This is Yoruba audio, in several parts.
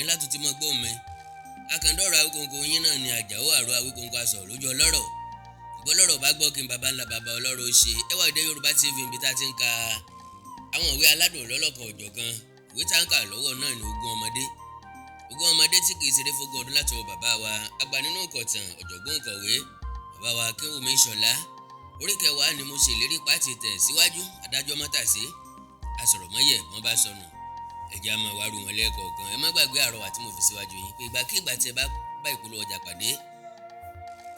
láǹfààní láti ti mọ́ gbóhùn mi. Akandọ́rọ̀ Awíkonko yín náà ni Àjàó Àrò Awíkonko aṣọ lójú ọlọ́rọ̀. Bọ́lọ́rọ̀ bá gbọ́ kí n baba ńlá baba ọlọ́rọ̀ ó ṣe. Ẹwà Èdè Yorùbá TV ibi tá a ti ń ka àwọn ìwé aládùn lọ́lọ́kan ọ̀jọ̀kan. Ìwé tá ń kà lọ́wọ́ náà ni Ogún Ọmọdé. Ogún Ọmọdé tí kì í ṣeré fógún ọdún láti ọwọ́ bàbá wa àgbà nínú ìkọ̀tàn ọ̀jọ̀gbọ́n òǹkọ̀wé bàbá wa Oluṣola. Orí kẹwàá ni mo ṣèlérí pàtì tẹ̀ síwájú adájọ́ mọ́tàsí asọ̀rọ̀mọ́yẹ̀ wọ́n bá sọnù. Ẹ̀jẹ̀ á máa wá rú wọn lẹ́ẹ̀kọ̀ọ̀kan. Ẹ má gbàgbé àrọwà tí mo fi síwájú yín pé ìgbàkigbà tí ẹ bá ìpolówó ọjà pàdé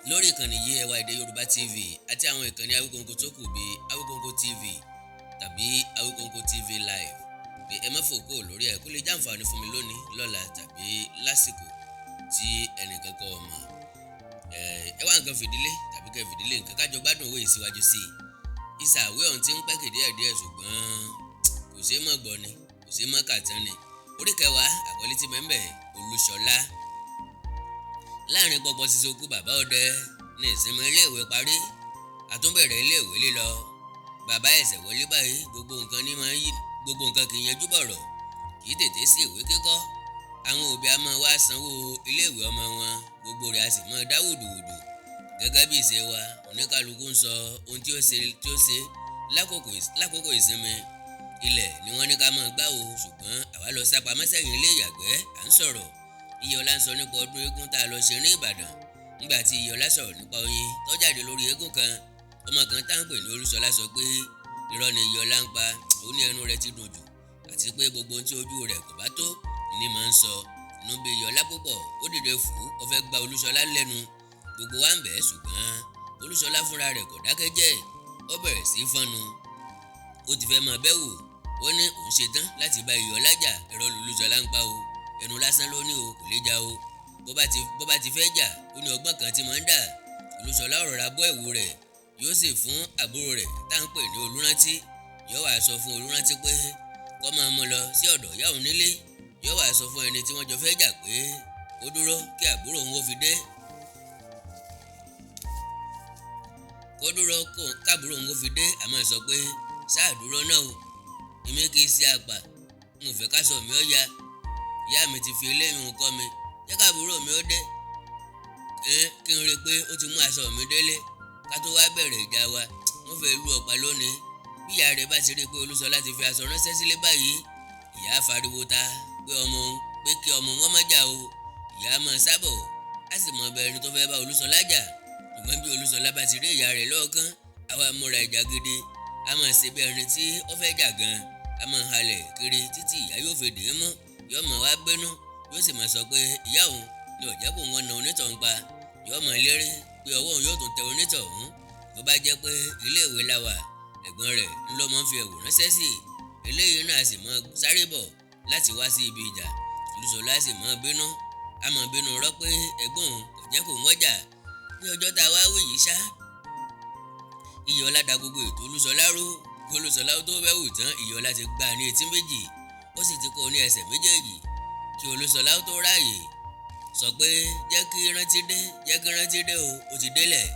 lórí ìkànnì yìí Ẹwà Èdè Yorùbá TV àti àwọn ìkànnì Awíkonko tó kù bíi Awíkonko TV tàbí Awíkonko TV Live pé ẹ má fòkó lórí ẹ̀ kó lè jàǹfààní fún mi lónìí lọ́la tàbí lásìkò tí ẹnìkan kọ́ ọmọ. Ẹ wá nǹkan fìdílé tàbí kẹ́ fìdílé nǹkan kájọ gbádùn owó ìsíwájú sí i. Ìsàwé ọ̀hún ti ń pẹ́kì díẹ̀díẹ̀ ṣùgbọ́n kò ṣeé mọ̀ gbọ́ ni kò ṣeé mọ̀ kàtán ni. Orí kẹwàá àkọlé tí mẹ́mbẹ̀ Oluṣola. Láàrin pọpọ ṣíṣe okú bàbá ọdẹ ní ìsinmi iléèwé parí àtúnbẹ̀rẹ̀ iléèwé lílọ. Bàbá ẹ̀sẹ̀ wọlé báyìí gbogbo nǹkan kì í yanjú bọ̀rọ̀ kì í tètè sí ìwé kíkọ́. Àwọn òbí a máa wá sanwó iléèwé ọmọ wọn gbogbo rẹ̀ a sì máa dá wùdùwùdù. Gẹ́gẹ́ bí ìṣe wa oníkálukú ń sọ ohun tí ó ṣe lákòókò ìsinmi. Ilẹ̀ ni wọ́n ní ká máa gbá o ṣùgbọ́n àwa lọ sápamọ́ sẹ́yìn ilé ìyàgbẹ́ à ń sọ̀rọ̀. Iyọ̀lá ń sọ nípa ọdún eégún tá a lọ ṣe ní Ìbàdàn. Nígbà tí Iyọ̀lá sọ̀rọ̀ nípa oyin tó jáde lórí eégún kan ọmọ kan tá ń pè ní Olúṣọlá sọ pé irọ́ ni Iyọ̀lá ń pa, ó ní ẹnu rẹ̀ ti dùn jù àti pé gbogbo ohun tí ojú rẹ̀ kò bá tó ni máa ń sọ. Inú bí Iyọ̀lá púpọ̀ ó dìde fù ó fẹ́ gba Olúṣọlá lẹ́nu. Gbogbo wa ń bẹ̀ ẹ́ ṣùgbọ́n Olúṣọlá fúnra rẹ̀ kò dákẹ́ jẹ́ ó bẹ̀rẹ̀ sí fọ́nu. Ó ti fẹ́ máa bẹ́ wò ó ní òun ṣetán láti bá Iyọ̀lá jà. Irọ́ Olúṣọlá ń pa o, ẹnu lásán ló ní o kò lè jà o. Bó bá ti fẹ́ jà ó ní ọgbọ́n kan tí máa ń dà. Olúṣọlá rọra bọ́ ẹ̀wù rẹ̀ yóò sì fún àbúrò rẹ̀ tá ń pè ní Olúrántí. Yóò wá sọ fún Olúrántí pé kó máa mú lọ sí ọ̀dọ̀ ìyá òun nílé. Yóò wá sọ fún ẹni tí wọ́n jọ fẹ́ jà pé ó dúró kí àbúrò òun ó fi dé. Kó dúró káàbúrò òun ó fi dé àmọ́ sọ pé sáà dúró náà o. Èmi kì í ṣe àgbà n ò fẹ́ ká sọ mi ó ya. Ìyá mi ti fi eléyìí kọ́ mi jẹ́ káàbúrò mi ó dé. Kí n rí i pé ó ti mú aṣọ mi délé ká tó wá bẹ̀rẹ̀ ìjà wa. Wọ́n fẹ́ lu ọ̀pá lónìí. Bí ìyá rẹ̀ bá ti rí i pé Olúṣọlá ti fi aṣọ ránṣẹ́ sílé báyìí ìyá fariwo ta pé kí ọmọ wọn má jà o. Ìyá máa sábọ̀ á sì mọ bẹ́ẹ̀ ni tó fẹ́ bá Olúṣọlá jà. Ṣùgbọ́n bí Olúṣọlá bá ti rí ìyá rẹ̀ lọ́ọ̀kan àwa múra ìjà gidi a máa ṣe bí ẹni tí ó fẹ́ jà gan. A máa halẹ̀ kiri títí ìyá yóò fi dè é mọ́. Yóò máa wá gbénú yóò sì máa sọ pé ìyá òun ni ọ̀jẹ́ kò wọ́n na onítọ̀hún pa. Yóò máa lérí pé ọwọ́ òun yóò tún tẹ onítọ̀hún. Bó bá jẹ́ pé iléèwé la wà ẹ̀gbọ́n rẹ̀ ló máa ń fi ẹ̀wù ránṣẹ́ sí. Eléyìí náà sì máa sáré bọ̀ láti wá sí ibi ìjà. Olúṣọlá sì máa bínú a máa bínú rọ́ pé ẹ̀gbọ́n òun kò jẹ́ kó wọ́n jà. Ní ọjọ́ tá a wá wí yìí ṣá Iyọ̀lá da gbogbo ètò Olúṣọlá rú. Olúṣọlá tó fẹ́ wù tán Iyọ̀lá ti gbá ní etí méjì ó sì ti kó ní ẹsẹ̀ méjèèjì kí Olúṣọlá tó ráàyè sọ pé jẹ́ kí rántí dé o ó ti délẹ̀.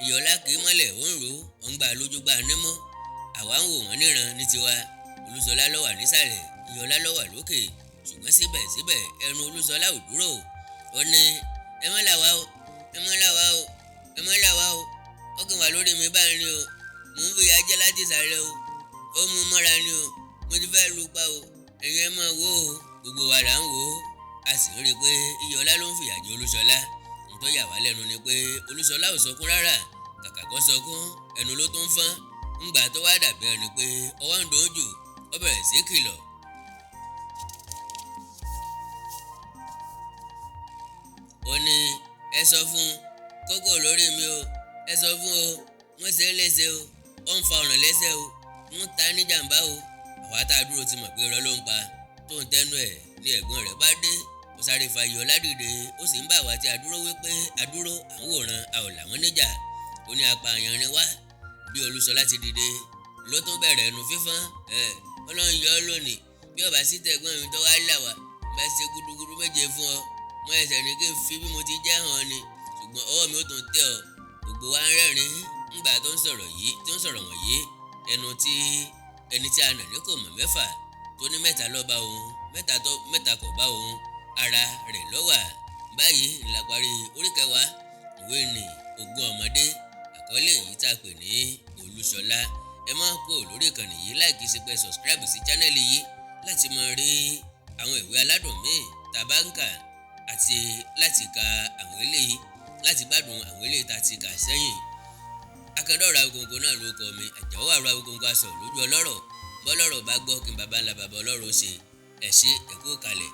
Iyọ̀lá kì í mọ́lẹ̀ ó ń rò ó ń gbà lójú gbà nímú. Àwa ń wò wọ́n níran ní tiwa. Olúṣọlá ló wà nísàlẹ̀ Iyọ̀lá ló wà lókè ṣùgbọ́n síbẹ̀síbẹ̀ ẹnu Olúṣọlá ò dúró. Ó ní ẹ má là wá o ó kàn wá lórí mi báyìí ni o mò ń fìyà jẹ láti ìsàlẹ̀ o ó mú mọ́ra ni o mo ti fẹ́ lu pa o ẹ̀yin ẹ máa wò ó. Gbogbo wa là ń wò ó a sì ń rí i pé Iyọ̀lá ló ń fìyà jẹ Olúṣọlá. Ohun tó yà wá lẹ́nu ni pé Olúṣọlá ò sọkún rárá kàkà kó sọkún ẹnu ló tó ń fọ́n. Ńgbà tó wá dàbí ẹni pé ọwọ́ ń dùn jù ó bẹ̀rẹ̀ sí kìlọ̀. Ó ní ẹ sọ fún kókó lórí mi o ẹ sọ fún o wọ́n ṣe é léṣe o ó ń fa ọ̀ràn lẹ́sẹ̀ o ń ta ní jàǹbá o. Àwa tá a dúró ti mọ̀ pé irọ́ ló ń pa tó ń tẹnu ẹ̀ ní ẹ̀gbọ́n rẹ̀ bá dé. Ó sáré fa Iyọ̀lá dìde ó sì ń bá àwa tí a dúró wí pé a dúró à ń wòran a ò làwọn níjà. Ó ní apààyàn ni wá. Bí Olúṣọlá ti dìde ló tún bẹ̀rẹ̀ ẹnu fífọ́n. Ọlọ́run yọ ọ́ lónìí bí ọba sí tẹ̀gbọ́n mi tó wá là wá bá ṣe gúdúgúdú méje fún ọ mọ ẹsẹ̀ ní kí n fi bí mo ti jẹ́ hàn ni ṣùgbọ́n ọwọ́ mi ó tún tẹ̀ ọ́. Gbogbo wa ń rẹ́rìn ńgbà tó ń sọ̀rọ̀ wọ̀nyí ẹni tí a nà ní kò mọ̀ mẹ́fà tó ní mẹ́ta ló bá òun mẹ́ta kò bá òun ara rẹ̀ lọ́wà. Báyìí la parí orí kẹwàá ìwé ni Ogún Ọmọdé, àkọlé yìí tá a pè ní Olúṣọlá. Ẹ má kó lórí ìkànnì yìí láìkí sí pé subscribe sí chánẹ́ẹ̀lì yìí láti máa rí àwọn ìwé aládùn míì tá a bá ń kà àti láti ka àwọn eléyìí láti gbádùn àwọn eléyìí tá a ti kà sẹ́yìn. Akandọ́ra Awikonko náà ló kọ mi, Àjàó àrò Awikonko aṣọ lójú ọlọ́rọ̀ bọ́lọ́rọ̀ bá gbọ́ kí n bàbá ńlá bàbá ọlọ́rọ̀ ṣe. Ẹ ṣé, ẹ kú kalẹ̀.